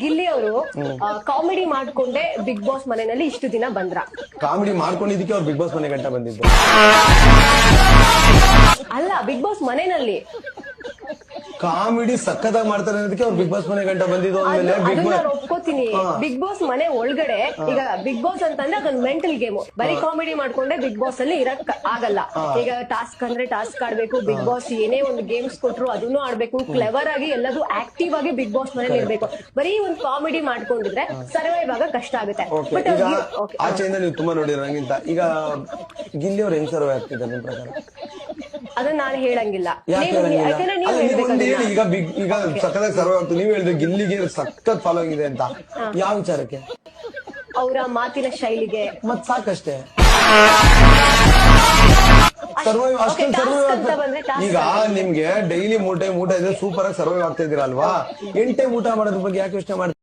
ಗಿಲ್ಲಿ ಅವರು ಕಾಮಿಡಿ ಮಾಡ್ಕೊಂಡೆ big boss ಮನೆಯಲ್ಲಿ ಇಷ್ಟು ದಿನ ಬಂದ್ರ. ಕಾಮಿಡಿ ಮಾಡ್ಕೊಂಡಿದ್ದಕ್ಕೆ ಅವ್ರು ಬಿಗ್ ಬಾಸ್ ಮನೆ ಗಂಟ ಬಂದಿದ್ದು. ಅಲ್ಲ, ಬಿಗ್ ಬಾಸ್ ಮನೆಯಲ್ಲಿ ಕಾಮಿಡಿ ಸಕ್ಕತ್ತಾಗಿ ಮಾಡ್ತಾರೆ ಅನ್ನೋದಕ್ಕೆ ಅವ್ರು ಬಿಗ್ ಬಾಸ್ ಮನೆ ಗಂಟ ಬಂದಿದ್ದು. ಅಂದ್ಮೇಲೆ ಬಿಗ್ ಬಾಸ್ ಒಪ್ಕೋತೀನಿ. ಬಿಗ್ ಬಾಸ್ ಮನೆ ಒಳಗಡೆ ಈಗ ಬಿಗ್ ಬಾಸ್ ಅಂತಂದ್ರೆ ಅದೊಂದು ಮೆಂಟಲ್ ಗೇಮ್. ಬರೀ ಕಾಮಿಡಿ ಮಾಡ್ಕೊಂಡೆ ಬಿಗ್ ಬಾಸ್ ಅಲ್ಲಿ ಇರಕ್ ಆಗಲ್ಲ. ಈಗ ಟಾಸ್ಕ್ ಅಂದ್ರೆ ಟಾಸ್ಕ್ ಆಡ್ಬೇಕು. ಬಿಗ್ ಬಾಸ್ ಏನೇ ಒಂದು ಗೇಮ್ಸ್ ಕೊಟ್ರು ಅದನ್ನು ಆಡ್ಬೇಕು. ಕ್ಲೆವರ್ ಆಗಿ ಎಲ್ಲದೂ ಆಕ್ಟಿವ್ ಆಗಿ ಬಿಗ್ ಬಾಸ್ ಮನೇಲಿ ಇರ್ಬೇಕು. ಬರೀ ಒಂದು ಕಾಮಿಡಿ ಮಾಡ್ಕೊಂಡಿದ್ರೆ ಸರ್ವೈವ್ ಆಗ ಕಷ್ಟ ಆಗುತ್ತೆ. ಬಟ್ ಈಗ ಆಚೆಯಿಂದ ನೀವು ತುಂಬಾ ನೋಡಿರ ನಂಗಿಂತ. ಈಗ ಗಿಲ್ಲಿ ಅವ್ರು ಹೆಂಗ್ ಸರ್ವೈವ್ ಆಗ್ತಿದ್ದಾರೆ ನಿಮ್ ಪ್ರಕಾರ? ಅದನ್ನ ನಾನು ಹೇಳಂಗಿಲ್ಲ. ಯಾಕಂದ್ರೆ ನೀವು ಈಗ ಈಗ ಸಕ್ಕತ್ತಾಗಿ ಸರ್ವೈವ್ ಆಗ್ತದೆ. ನೀವ್ ಹೇಳಿದ್ರೆ ಗಿಲ್ಲಿಗೆ ಸಖತ್ ಫಾಲೋಯಿಂಗ್ ಇದೆ ಅಂತ. ಯಾವ ವಿಚಾರಕ್ಕೆ? ಅವರ ಮಾತಿನ ಶೈಲಿಗೆ. ಮತ್ ಸಾಕಷ್ಟೇ. ಸರ್ವೈವ್ ಅಷ್ಟೊಂದು ಸರ್ವೈವ್ ಆಗ್ತದೆ. ಈಗ ನಿಮ್ಗೆ ಡೈಲಿ 3 ಟೈಮ್ ಊಟ ಇದ್ರೆ ಸೂಪರ್ ಆಗಿ ಸರ್ವೈವ್ ಆಗ್ತಾ ಇದೀರಾ ಅಲ್ವಾ? 8 ಟೈಮ್ ಊಟ ಮಾಡೋದ್ರ ಬಗ್ಗೆ ಯಾಕೆ ಯೋಚನೆ ಮಾಡ್ತೀರಾ?